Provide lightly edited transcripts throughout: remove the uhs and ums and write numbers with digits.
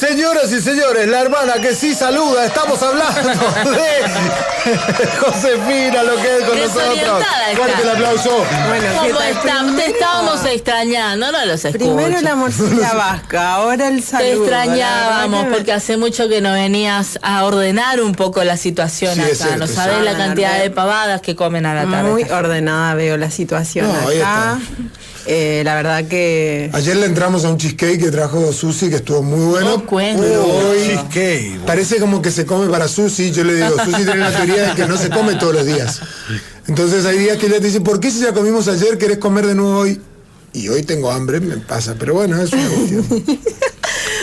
Señoras y señores, la hermana que sí saluda, estamos hablando de Josefina, lo que es con nosotros. Fuerte el aplauso. Bueno, ¿cómo están? Te estábamos extrañando, no los escucho. Primero la morcilla vasca, ahora el saludo. Te extrañábamos porque hace mucho que no venías a ordenar un poco la situación Sí, acá. es cierto, No sabés la cantidad de pavadas que comen a la tarde. Muy ordenada veo la situación ahí acá. La verdad que... Ayer le entramos a un cheesecake que trajo Susi, que estuvo muy bueno. No cuento. Hoy Cheesecake. parece como que se come para Susi. Yo le digo, Susi tiene la teoría de que no se come todos los días. Entonces hay días que ella te dice, ¿por qué si ya comimos ayer querés comer de nuevo hoy? Y hoy tengo hambre, me pasa. Pero bueno, es una cuestión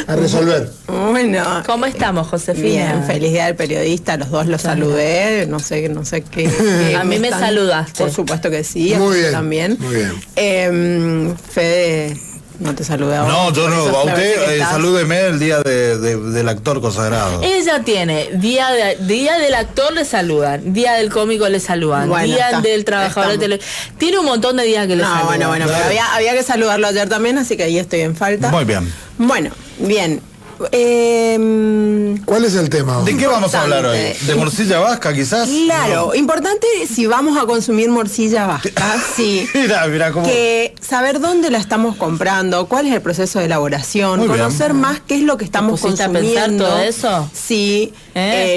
a resolver. Bueno. ¿Cómo estamos, Josefina? Bien, feliz día del periodista, los dos los saludé, no sé qué. A mí me saludaste. Por supuesto que sí, Muy bien, también. muy bien. Fede, no te saludé ahora. No, yo no. A usted salúdeme el día del actor consagrado. Ella tiene día del actor le saludan, día del cómico le saludan, Bueno, día del trabajador de televisión. Tiene un montón de días que le saludan. Bueno, pero había que saludarlo ayer también, así que ahí estoy en falta. Muy bien. Bueno, bien. ¿Cuál es el tema hoy? ¿De qué vamos a hablar hoy? ¿De morcilla vasca, quizás? Claro, importante si vamos a consumir morcilla vasca, sí. Mira cómo... Que saber dónde la estamos comprando, cuál es el proceso de elaboración, Muy bien. conocer más qué es lo que estamos pusiste a consumiendo. pensar todo eso? Sí,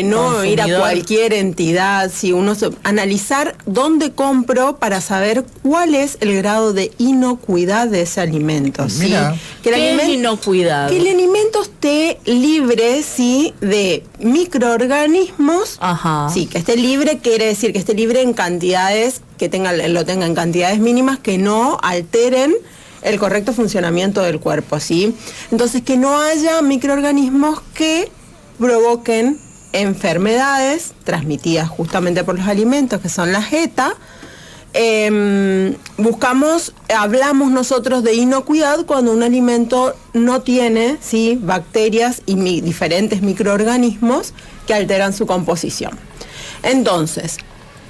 no ir a Consumidor. cualquier entidad, analizar dónde compro para saber cuál es el grado de inocuidad de ese alimento. ¿sí? Mira. Que el ¿Qué es aliment- inocuidad? Que el alimento esté libre, sí, de microorganismos. Ajá. Sí, que esté libre quiere decir que esté libre en cantidades, lo tenga en cantidades mínimas que no alteren el correcto funcionamiento del cuerpo, ¿sí? Entonces, que no haya microorganismos que provoquen enfermedades transmitidas justamente por los alimentos, que son las ETA. Hablamos nosotros de inocuidad cuando un alimento no tiene, ¿sí?, bacterias y diferentes microorganismos que alteran su composición. Entonces,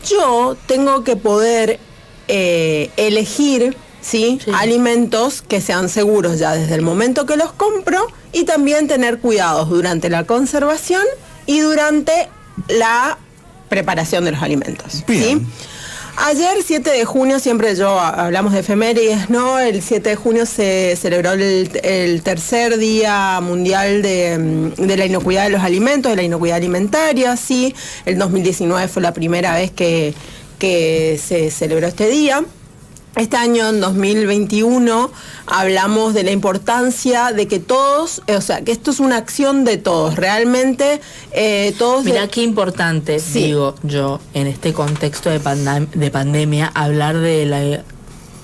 yo tengo que poder elegir, ¿sí?, alimentos que sean seguros ya desde el momento que los compro y también tener cuidados durante la conservación y durante la preparación de los alimentos. Bien. ¿Sí? Ayer, 7 de junio, siempre hablamos de efemérides, ¿no? El 7 de junio se celebró el tercer Día Mundial de la Inocuidad de los Alimentos, de la inocuidad alimentaria, ¿sí? El 2019 fue la primera vez que se celebró este día. Este año, en 2021, hablamos de la importancia de que todos, que esto es una acción de todos, realmente todos... Mirá qué importante, digo yo, en este contexto de pandemia, hablar de la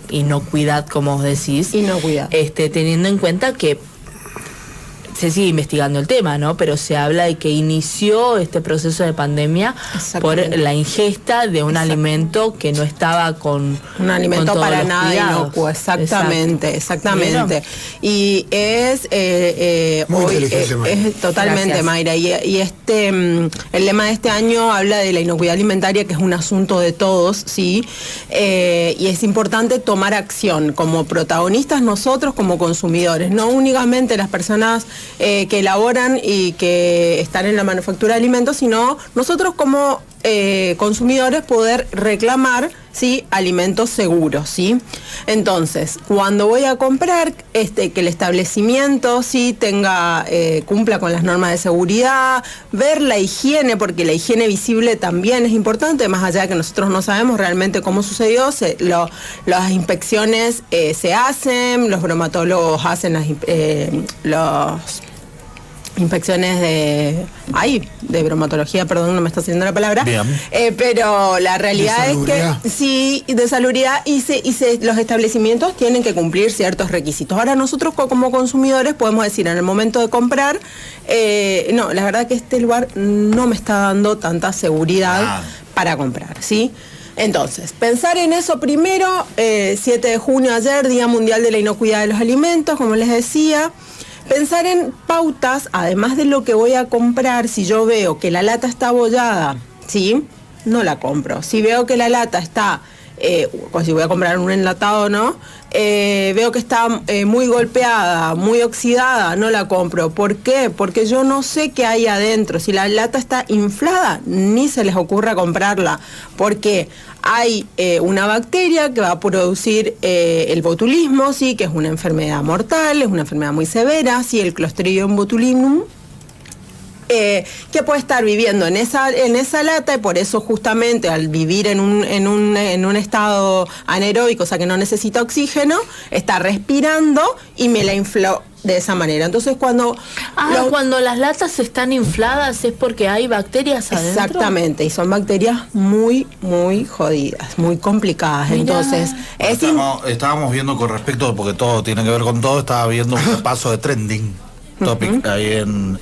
inocuidad, como vos decís. Inocuidad. Teniendo en cuenta que se sigue investigando el tema, ¿no? Pero se habla de que inició este proceso de pandemia por la ingesta de un alimento que no estaba con un alimento con para nada inocuo, exactamente. ¿Vieron? Y es Muy hoy inteligente, Mayra. es totalmente, Gracias. Mayra, y el lema de este año habla de la inocuidad alimentaria, que es un asunto de todos, sí, y es importante tomar acción como protagonistas nosotros, como consumidores, no únicamente las personas que elaboran y que están en la manufactura de alimentos, sino nosotros como consumidores poder reclamar, ¿sí?, alimentos seguros, ¿sí? Entonces, cuando voy a comprar, que el establecimiento, ¿sí?, cumpla con las normas de seguridad, ver la higiene, porque la higiene visible también es importante, más allá de que nosotros no sabemos realmente cómo sucedió, las inspecciones se hacen, los bromatólogos hacen las inspecciones de bromatología, perdón, no me está saliendo la palabra. Bien. Pero la realidad es que sí, de salubridad, y los establecimientos tienen que cumplir ciertos requisitos. Ahora nosotros como consumidores podemos decir en el momento de comprar, no, la verdad que este lugar no me está dando tanta seguridad para comprar, ¿sí? Entonces, pensar en eso primero, 7 de junio ayer, Día Mundial de la Inocuidad de los Alimentos, como les decía. Pensar en pautas, además de lo que voy a comprar. Si yo veo que la lata está abollada, ¿sí?, no la compro. Si veo que la lata está si voy a comprar un enlatado, ¿no? Veo que está muy golpeada, muy oxidada, no la compro. ¿Por qué? Porque yo no sé qué hay adentro. Si la lata está inflada, ni se les ocurra comprarla, porque hay una bacteria que va a producir el botulismo, sí, que es una enfermedad mortal, es una enfermedad muy severa, sí, el Clostridium botulinum, que puede estar viviendo en esa lata, y por eso justamente al vivir en un estado anaeróbico, o sea que no necesita oxígeno, está respirando y me la infló de esa manera. Entonces cuando las latas están infladas es porque hay bacterias adentro. Exactamente, y son bacterias muy, muy jodidas, muy complicadas. Mirá. Entonces, estábamos viendo con respecto, porque todo tiene que ver con todo, estaba viendo un repaso de trending topic ahí en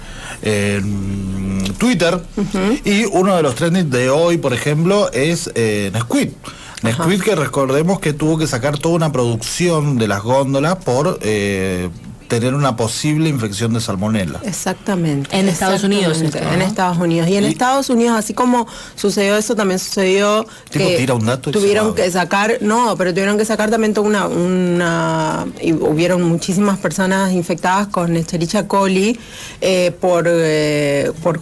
Twitter, y uno de los trending de hoy, por ejemplo, es Nesquik. Nesquik, que recordemos que tuvo que sacar toda una producción de las góndolas por tener una posible infección de salmonela. Exactamente. En Estados Unidos. En Estados Unidos. Y en Estados Unidos, así como sucedió eso, también sucedió que tira un dato tuvieron que sacar, tuvieron que sacar también toda y hubieron muchísimas personas infectadas con Escherichia coli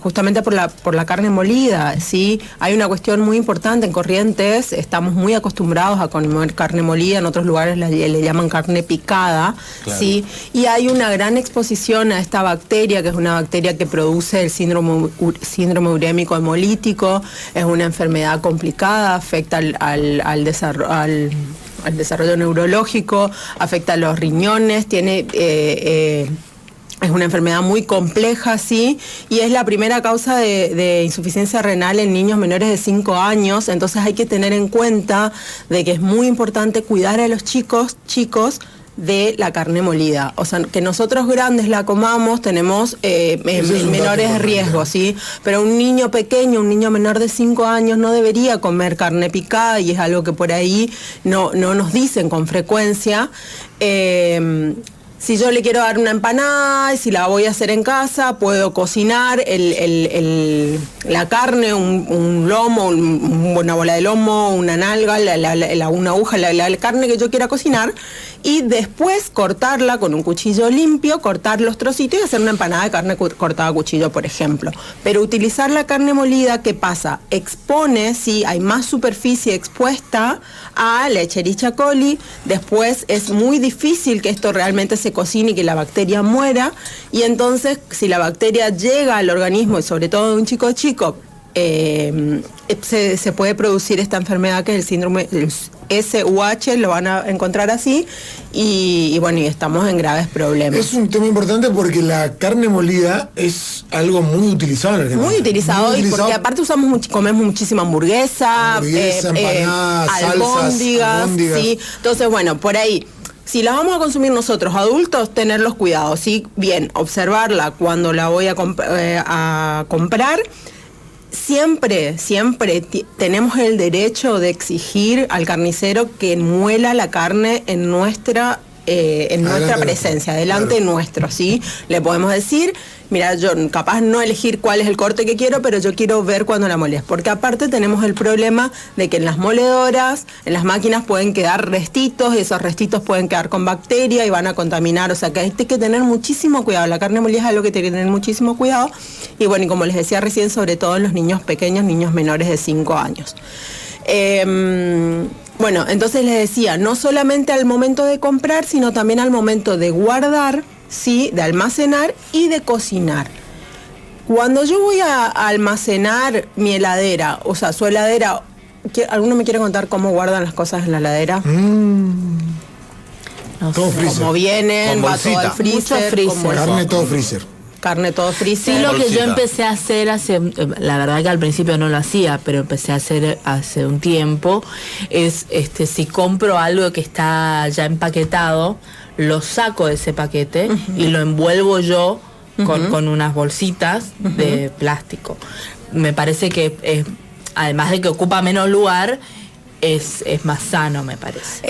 justamente por la carne molida, ¿sí? Hay una cuestión muy importante en Corrientes, estamos muy acostumbrados a comer carne molida, en otros lugares le llaman carne picada, claro. ¿Sí? Y hay una gran exposición a esta bacteria, que es una bacteria que produce el síndrome urémico hemolítico, es una enfermedad complicada, afecta al desarrollo neurológico, afecta a los riñones, es una enfermedad muy compleja, sí, y es la primera causa de insuficiencia renal en niños menores de 5 años, entonces hay que tener en cuenta de que es muy importante cuidar a los chicos de la carne molida. O sea, que nosotros grandes la comamos, tenemos menores riesgos, ¿sí? Pero un niño pequeño, un niño menor de 5 años no debería comer carne picada, y es algo que por ahí no nos dicen con frecuencia. Si yo le quiero dar una empanada, y si la voy a hacer en casa, puedo cocinar la carne, un lomo, una bola de lomo, una nalga, una aguja, la carne que yo quiera cocinar, y después cortarla con un cuchillo limpio, cortar los trocitos y hacer una empanada de carne cortada a cuchillo, por ejemplo. Pero utilizar la carne molida, ¿qué pasa? Expone, sí, hay más superficie expuesta a la Escherichia coli, después es muy difícil que esto realmente se cocine y que la bacteria muera, y entonces si la bacteria llega al organismo, y sobre todo de un chico, se puede producir esta enfermedad que es el síndrome SUH, lo van a encontrar así, y bueno, y estamos en graves problemas. Es un tema importante porque la carne molida es algo muy utilizado en Argentina. Muy utilizado, y porque aparte comemos muchísima hamburguesa, empanadas, albóndigas, ¿sí? Entonces, bueno, por ahí, si la vamos a consumir nosotros, adultos, tener los cuidados, ¿sí? Bien, observarla cuando la voy a comprar. Siempre tenemos el derecho de exigir al carnicero que muela la carne en nuestra presencia, delante nuestro, ¿sí? Le podemos decir, mira, yo capaz no elegir cuál es el corte que quiero, pero yo quiero ver cuando la moles, porque aparte tenemos el problema de que en las moledoras, en las máquinas pueden quedar restitos, y esos restitos pueden quedar con bacteria y van a contaminar, o sea que hay que tener muchísimo cuidado. La carne molida es algo que tiene que tener muchísimo cuidado, y bueno, y como les decía recién, sobre todo en los niños pequeños, niños menores de 5 años. Bueno, entonces les decía, no solamente al momento de comprar, sino también al momento de guardar, ¿sí? De almacenar y de cocinar. Cuando yo voy a almacenar mi heladera, o sea, su heladera, ¿alguno me quiere contar cómo guardan las cosas en la heladera? No todo sé. freezer. Como vienen, va todo al freezer. Carne todo freezer. Carne todo freezer. Sí, lo que yo empecé a hacer la verdad que al principio no lo hacía, pero empecé a hacer hace un tiempo, es si compro algo que está ya empaquetado, lo saco de ese paquete y lo envuelvo yo con unas bolsitas de plástico. Me parece que además de que ocupa menos lugar, es más sano, me parece.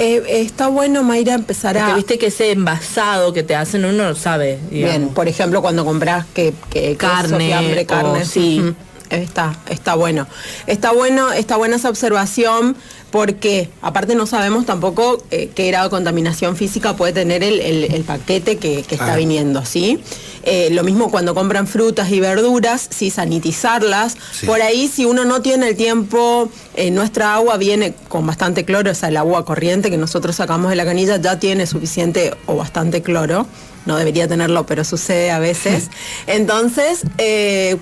Está bueno, Mayra, empezar porque viste que ese envasado que te hacen uno lo sabe, digamos. Bien, por ejemplo, cuando compras que carne, carne, sí. Está bueno. Está buena esa observación, Porque aparte no sabemos tampoco qué grado de contaminación física puede tener el paquete que está viniendo, ¿sí? Lo mismo cuando compran frutas y verduras, sí, sanitizarlas. Sí. Por ahí, si uno no tiene el tiempo, nuestra agua viene con bastante cloro, o sea, el agua corriente que nosotros sacamos de la canilla ya tiene suficiente o bastante cloro. No debería tenerlo, pero sucede a veces. Entonces,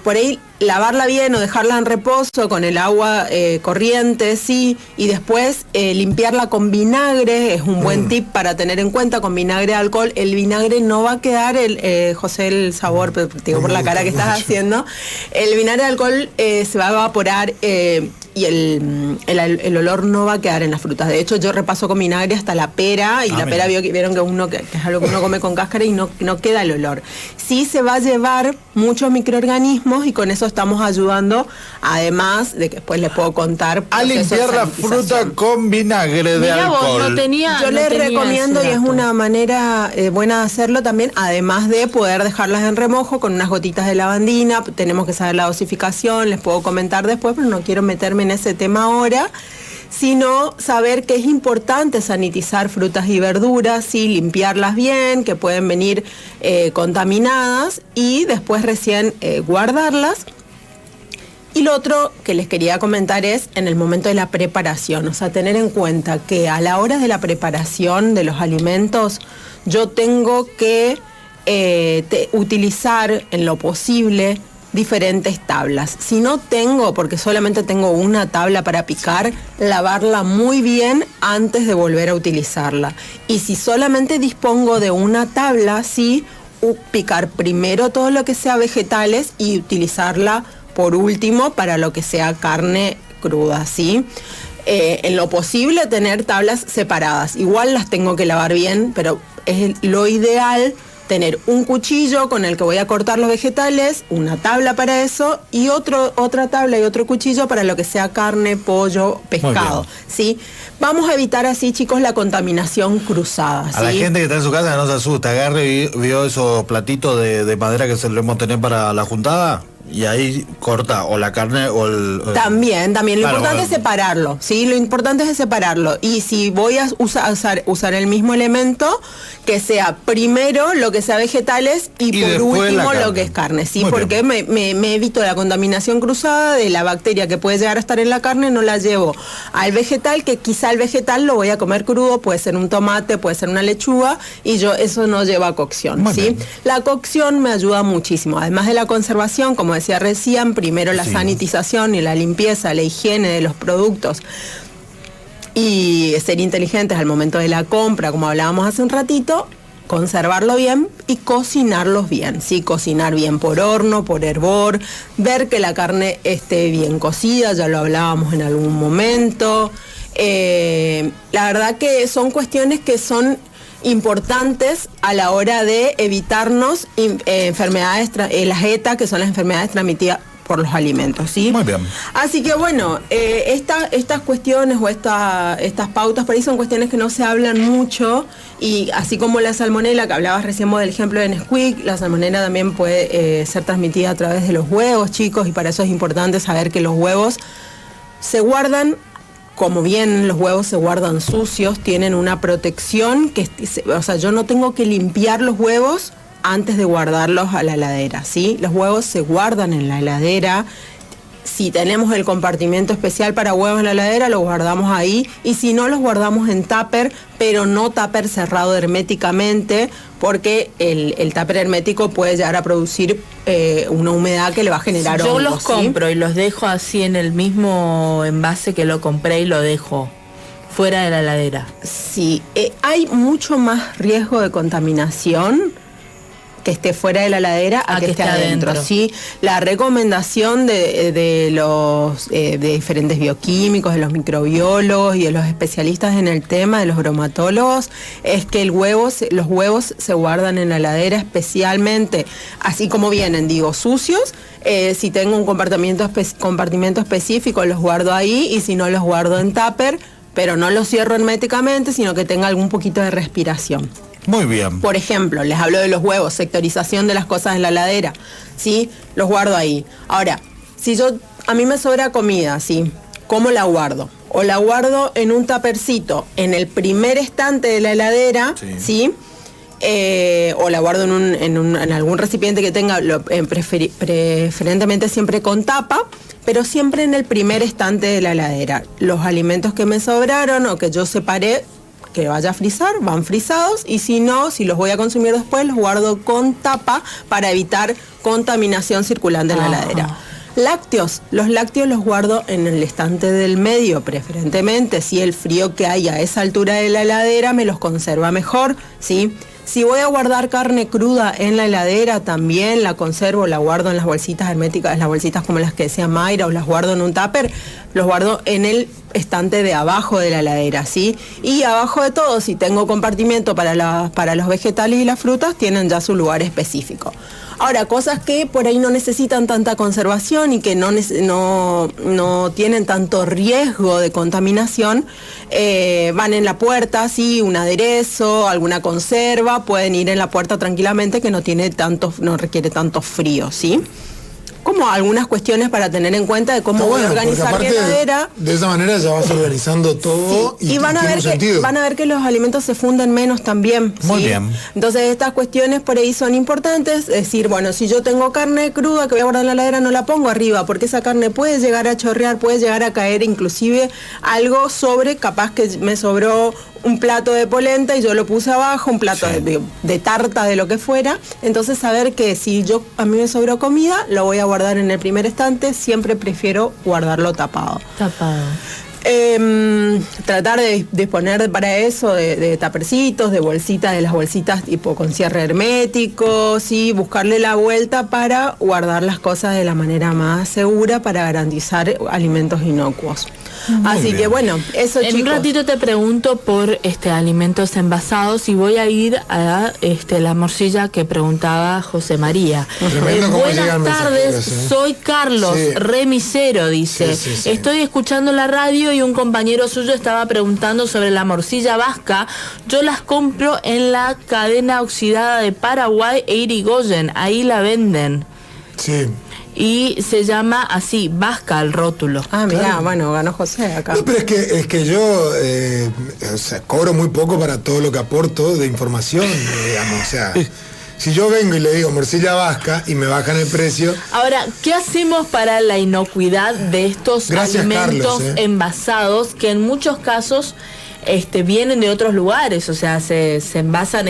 por ahí lavarla bien o dejarla en reposo con el agua corriente, sí, y después limpiarla con vinagre, es un buen tip para tener en cuenta, con vinagre de alcohol. El vinagre no va a quedar, José, el sabor, pero te digo por la cara que estás haciendo, el vinagre de alcohol se va a evaporar y el olor no va a quedar en las frutas. De hecho, yo repaso con vinagre hasta la pera, y la pera vieron que es algo que uno come con cáscara y no queda el olor. Sí se va a llevar muchos microorganismos y con eso estamos ayudando, además de que después les puedo contar. A limpiar la fruta con vinagre de alcohol. Yo les recomiendo, y es una manera buena de hacerlo también, además de poder dejarlas en remojo con unas gotitas de lavandina. Tenemos que saber la dosificación, les puedo comentar después, pero no quiero meterme en ese tema ahora, sino saber que es importante sanitizar frutas y verduras, ¿sí? Limpiarlas bien, que pueden venir contaminadas, y después recién guardarlas. Y lo otro que les quería comentar es en el momento de la preparación, o sea, tener en cuenta que a la hora de la preparación de los alimentos, yo tengo que utilizar en lo posible diferentes tablas. Si no tengo, porque solamente tengo una tabla para picar, lavarla muy bien antes de volver a utilizarla. Y si solamente dispongo de una tabla, sí, picar primero todo lo que sea vegetales y utilizarla por último para lo que sea carne cruda, ¿sí? En lo posible tener tablas separadas. Igual las tengo que lavar bien, pero es lo ideal tener un cuchillo con el que voy a cortar los vegetales, una tabla para eso y otra tabla y otro cuchillo para lo que sea carne, pollo, pescado, ¿sí? Vamos a evitar así, chicos, la contaminación cruzada, ¿sí? A la gente que está en su casa no se asusta, agarre y vio esos platitos de madera que solemos tener para la juntada. Y ahí corta o la carne o el... También, lo importante es separarlo, ¿sí? Lo importante es separarlo. Y si voy a usar el mismo elemento, que sea primero lo que sea vegetales y por último lo que es carne, ¿sí? Muy porque me evito la contaminación cruzada de la bacteria que puede llegar a estar en la carne, no la llevo al vegetal, que quizá el vegetal lo voy a comer crudo, puede ser un tomate, puede ser una lechuga, y eso no lleva a cocción, ¿sí? La cocción me ayuda muchísimo, además de la conservación, como decía recién, primero la sanitización y la limpieza, la higiene de los productos y ser inteligentes al momento de la compra, como hablábamos hace un ratito, conservarlo bien y cocinarlos bien, ¿sí? Cocinar bien por horno, por hervor, ver que la carne esté bien cocida, ya lo hablábamos en algún momento. La verdad que son cuestiones que son importantes a la hora de evitarnos enfermedades, las ETA, que son las enfermedades transmitidas por los alimentos, ¿sí? Muy bien. Así que bueno, estas cuestiones o estas pautas por ahí son cuestiones que no se hablan mucho, y así como la salmonela, que hablabas recién del ejemplo de Nesquik, la salmonela también puede ser transmitida a través de los huevos, chicos, y para eso es importante saber que los huevos se guardan. Como bien los huevos se guardan sucios, tienen una protección o sea, yo no tengo que limpiar los huevos antes de guardarlos a la heladera, ¿sí? Los huevos se guardan en la heladera. Si tenemos el compartimento especial para huevos en la heladera, los guardamos ahí, y si no, los guardamos en tupper, pero no tupper cerrado herméticamente, porque el tupper hermético puede llegar a producir una humedad que le va a generar hongos. Yo los compro y los dejo así en el mismo envase que lo compré y lo dejo fuera de la heladera. Sí, hay mucho más riesgo de contaminación que esté fuera de la heladera a que esté adentro, ¿sí? La recomendación de los de diferentes bioquímicos, de los microbiólogos y de los especialistas en el tema, de los bromatólogos, es que los huevos se guardan en la heladera, especialmente, así como vienen, sucios. Si tengo un compartimento específico, los guardo ahí, y si no, los guardo en tupper, pero no los cierro herméticamente, sino que tenga algún poquito de respiración. Muy bien. Por ejemplo, les hablo de los huevos, sectorización de las cosas en la heladera, ¿sí? Los guardo ahí. Ahora, si a mí me sobra comida, ¿sí? ¿Cómo la guardo? o la guardo en un tapercito en el primer estante de la heladera, ¿sí? O la guardo en algún recipiente que tenga, preferentemente siempre con tapa, pero siempre en el primer estante de la heladera. Los alimentos que me sobraron o que yo separé que vaya a frizar, van frisados, y si no, si los voy a consumir después, los guardo con tapa para evitar contaminación circulante en la heladera. Lácteos, los lácteos los guardo en el estante del medio, preferentemente, si el frío que hay a esa altura de la heladera me los conserva mejor, ¿sí? Si voy a guardar carne cruda en la heladera, también la conservo, la guardo en las bolsitas herméticas, las bolsitas como las que decía Mayra, o las guardo en un tupper, los guardo en el estante de abajo de la heladera, ¿sí? Y abajo de todo, si tengo compartimiento para los vegetales y las frutas, tienen ya su lugar específico. Ahora, cosas que por ahí no necesitan tanta conservación y que no tienen tanto riesgo de contaminación, van en la puerta, sí, un aderezo, alguna conserva, pueden ir en la puerta tranquilamente, que no requiere tanto frío, ¿sí? Como algunas cuestiones para tener en cuenta de cómo voy a organizar mi heladera. De esa manera ya vas organizando todo, sí. Y van a ver que los alimentos se funden menos también. Muy ¿sí? bien. Entonces estas cuestiones por ahí son importantes. Es decir, bueno, si yo tengo carne cruda que voy a guardar en la heladera, no la pongo arriba, porque esa carne puede llegar a chorrear, puede llegar a caer inclusive algo sobre, capaz que me sobró un plato de polenta y yo lo puse abajo, un plato de tarta, de lo que fuera. Entonces saber que si a mí me sobró comida, lo voy a guardar en el primer estante, siempre prefiero guardarlo tapado. Tratar de disponer para eso de tapercitos, de bolsitas, de las bolsitas tipo con cierre hermético, ¿sí? Buscarle la vuelta para guardar las cosas de la manera más segura para garantizar alimentos inocuos. Así que bueno, eso, chicos. En un ratito te pregunto por alimentos envasados y voy a ir a la morcilla que preguntaba José María. Buenas tardes, soy Carlos, remisero, dice. Sí. Estoy escuchando la radio y un compañero suyo estaba preguntando sobre la morcilla vasca. Yo las compro en la cadena oxidada de Paraguay e Irigoyen, ahí la venden. Sí. Y se llama así, vasca el rótulo. Mirá, claro. Bueno, ganó José acá. No, pero es que yo cobro muy poco para todo lo que aporto de información, digamos, o sea, si yo vengo y le digo morcilla vasca y me bajan el precio. Ahora, ¿qué hacemos para la inocuidad de estos alimentos envasados que en muchos casos vienen de otros lugares? O sea, se envasan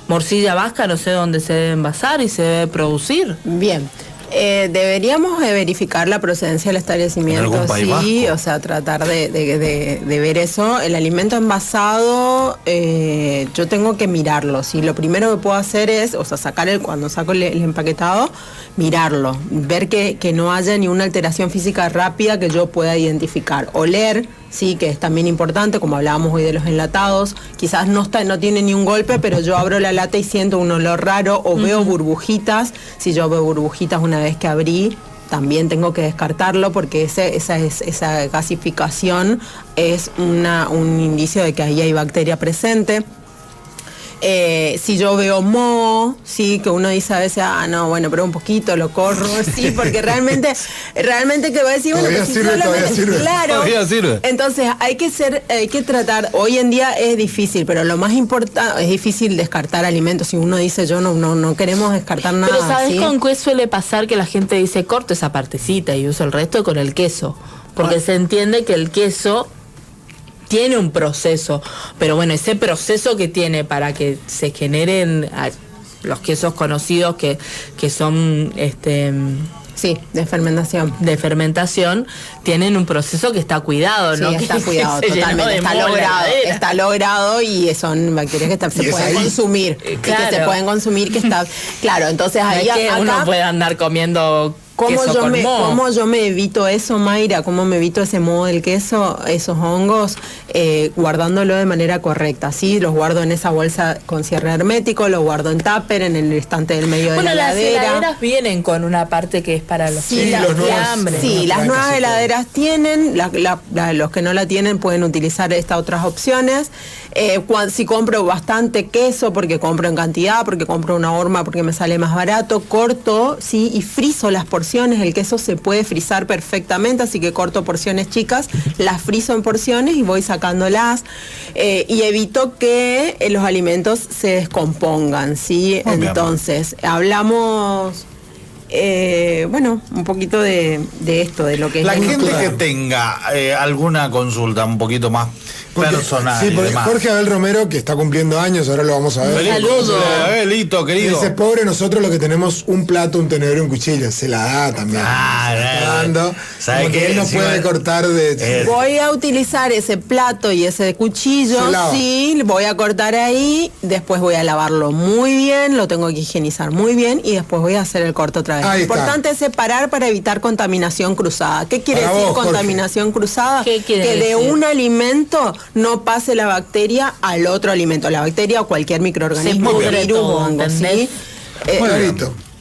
morcilla vasca, no sé dónde se debe envasar y se debe producir. Bien. Deberíamos verificar la procedencia del establecimiento, sí, vasco. O sea, tratar de ver eso. El alimento envasado, yo tengo que mirarlo, ¿sí? Lo primero que puedo hacer es, o sea, cuando saco el empaquetado, mirarlo, ver que no haya ni una alteración física rápida que yo pueda identificar. Oler, sí, que es también importante, como hablábamos hoy de los enlatados, quizás no tiene ni un golpe, pero yo abro la lata y siento un olor raro, o veo burbujitas. Si yo veo burbujitas una vez que abrí, también tengo que descartarlo, porque esa gasificación es un indicio de que ahí hay bacteria presente. Si yo veo moho, sí, que uno dice a veces, no, bueno, pero un poquito lo corro, sí, porque realmente que va a decir, bueno, todavía sirve. Claro. Todavía sirve. Entonces hay que tratar, hoy en día es difícil, pero lo más importante, es difícil descartar alimentos. Si uno dice, yo no queremos descartar nada. Pero ¿sabes ¿sí? con qué suele pasar? Que la gente dice, corto esa partecita y uso el resto con el queso, porque se entiende que el queso tiene un proceso, pero bueno, ese proceso que tiene para que se generen los quesos conocidos que son sí, de fermentación, tienen un proceso que está cuidado, ¿no? Sí, está cuidado, totalmente, está logrado y son bacterias que se pueden consumir, claro. Que se pueden consumir, que está, claro, entonces ahí acá, uno puede andar comiendo ¿Cómo yo me evito eso, Mayra? ¿Cómo me evito ese moho del queso, esos hongos? Guardándolo de manera correcta, ¿sí? Los guardo en esa bolsa con cierre hermético, los guardo en tupper, en el estante del medio de la heladera. Las heladeras vienen con una parte que es para los hambre. Sí, las nuevas heladeras tienen, los que no la tienen pueden utilizar estas otras opciones. Si compro bastante queso, porque compro en cantidad, porque compro una horma, porque me sale más barato, corto, ¿sí? Y frizo las porciones. El queso se puede frizar perfectamente, así que corto porciones chicas, las frizo en porciones y voy sacándolas. Y evito que los alimentos se descompongan, ¿sí? Entonces, hablamos... un poquito de esto, de lo que es la gente que tenga alguna consulta un poquito más personal. Sí, porque Jorge Abel Romero, que está cumpliendo años, ahora lo vamos a ver. Saludos. Abelito, querido. Dice, pobre nosotros los que tenemos un plato, un tenedor y un cuchillo. Se la da también. Está dando. ¿Sabe qué? Él no puede cortar de... Voy a utilizar ese plato y ese cuchillo, sí, voy a cortar ahí, después voy a lavarlo muy bien, lo tengo que higienizar muy bien y después voy a hacer el corte otra vez. Lo importante es separar para evitar contaminación cruzada. ¿Qué quiere decir contaminación cruzada? ¿Qué quiere decir? De un alimento no pase la bacteria al otro alimento, la bacteria o cualquier microorganismo, virus, hongo, ¿sí?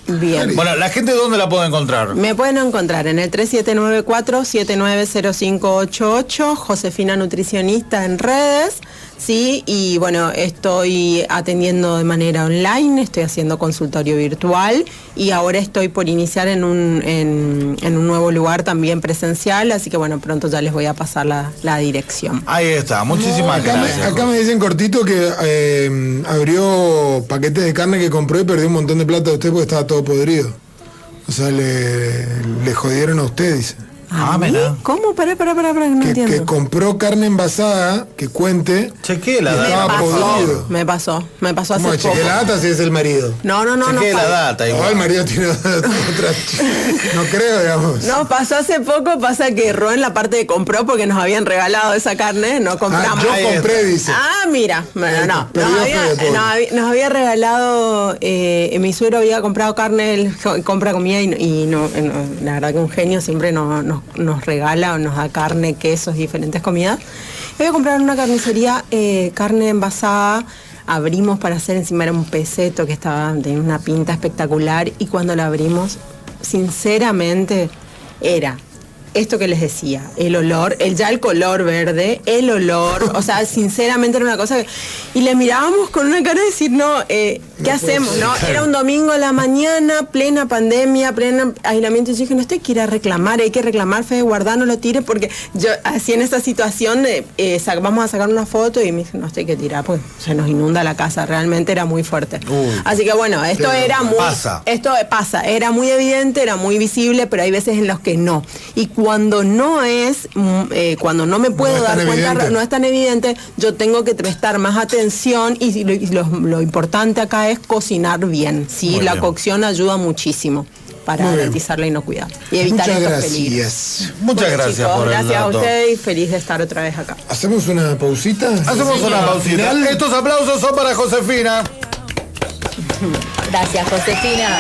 Bien. Bueno, ¿la gente dónde la puede encontrar? Me pueden encontrar en el 3794-790588, Josefina Nutricionista en redes, ¿sí? Y bueno, estoy atendiendo de manera online, estoy haciendo consultorio virtual y ahora estoy por iniciar en un nuevo lugar también presencial, así que bueno, pronto ya les voy a pasar la dirección. Ahí está, muchísimas gracias. Acá me dicen cortito que abrió paquetes de carne que compró y perdió un montón de plata de usted porque estaba todo podrido. O sea, le jodieron a usted, dice. Mira. ¿Cómo? Pará, no entiendo. Que compró carne envasada, que cuente. Chequee la data. Estaba podrido. Me pasó hace poco. Chequee la data si es el marido. No. Chequee la data igual. El marido tiene otra. No creo, digamos. No, pasó hace poco, pasa que erró en la parte de compró porque nos habían regalado esa carne, no compramos. Yo compré, dice. Mira, bueno, nos había regalado, mi suegro había comprado carne, él compra comida y no, la verdad que un genio siempre nos regala o nos da carne, quesos, diferentes comidas. Voy a comprar una carnicería, carne envasada, abrimos para hacer, encima era un peseto que tenía una pinta espectacular y cuando la abrimos, sinceramente, era esto que les decía, el olor, ya el color verde, el olor, o sea, sinceramente era una cosa que... Y le mirábamos con una cara de decir, ¿qué hacemos? ¿No? Era un domingo a la mañana, plena pandemia, pleno aislamiento, y yo dije, no, esto hay que ir a reclamar, Fede, guardar, no lo tire, porque yo, así en esa situación, vamos a sacar una foto, y me dije, no, esto hay que tirar, pues se nos inunda la casa, realmente era muy fuerte. Así que bueno, esto era muy... Era muy evidente, era muy visible, pero hay veces en los que no. Y cuando no me puedo dar cuenta, no es tan evidente, yo tengo que prestar más atención y lo importante acá es cocinar bien, ¿sí? La cocción ayuda muchísimo para garantizar la inocuidad y evitar estos peligros. Muchas gracias, chicos, por el gracias dato. a ustedes y feliz de estar otra vez acá. ¿Hacemos una pausita? Hacemos una pausita. Estos aplausos son para Josefina. Gracias, Josefina.